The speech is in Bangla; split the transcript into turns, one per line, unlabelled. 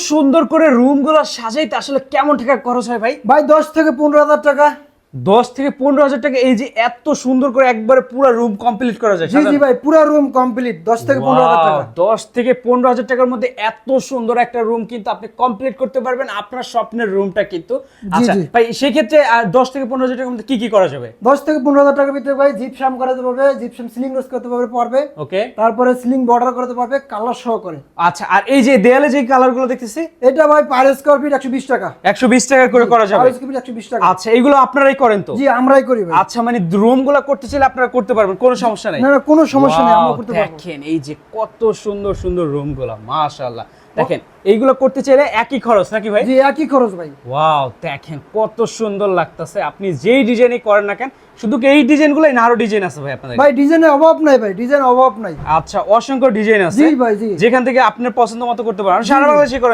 সুন্দর করে রুমগুলো সাজাইতে আসলে কেমন টাকা খরচ হয় ভাই?
ভাই 10 থেকে 15,000 টাকা।
10 থেকে 15,000 টাকা এই যে এত সুন্দর করে একবারে পুরো রুম কমপ্লিট করা যায়?
জি জি ভাই, পুরো রুম কমপ্লিট 10 থেকে 15,000 টাকা।
10 থেকে 15,000 টাকার মধ্যে এত সুন্দর একটা রুম কিন্তু আপনি কমপ্লিট করতে পারবেন আপনার স্বপ্নের রুমটা কিন্তু। আচ্ছা
জি।
ভাই, সেই ক্ষেত্রে 10 থেকে 15,000 টাকার মধ্যে কি কি করা যাবে?
10 থেকে 15,000 টাকার ভিতরে ভাই জিপসাম করাতে পারবে, জিপসাম সিলিং রোজ করতে পারবে।
ওকে,
তারপরে সিলিং বর্ডার করতে পারবে কালার সহ করে।
আচ্ছা, আর এই যে দেয়ালে যে কালারগুলো দেখতেছি
এটা ভাই পার স্কয়ার ফিট 120 টাকা।
120 টাকা করে করা যাবে?
পার স্কয়ার ফিট 120 টাকা।
আচ্ছা, এগুলো আপনারাই করেন তো?
জি আমরাই করি ভাই।
আচ্ছা, মানে রুমগুলো করতে চাইলে আপনারা করতে পারবেন, কোনো সমস্যা নাই?
না না, কোনো সমস্যা নেই, আমরা
Wow,
করতে পারবো।
দেখেন এই যে কত সুন্দর সুন্দর রুমগুলো, মাশাআল্লাহ। দেখেন এইগুলো করতে চাইলে একই খরচ নাকি ভাই?
জি একই খরচ ভাই।
ওয়াও, দেখেন কত সুন্দর লাগতেছে। আপনি যেই ডিজাইনই করেন না কেন, শুধু কি এই ডিজাইনগুলোই না আরো ডিজাইন আছে ভাই আপনাদের?
ভাই ডিজাইনের অভাব নাই ভাই, ডিজাইন অভাব নাই।
আচ্ছা, অসংখ্য ডিজাইন আছে
জি ভাই জি।
যেখান থেকে আপনার পছন্দ মতো করতে পারেন। সারা বাংলাদেশে করেন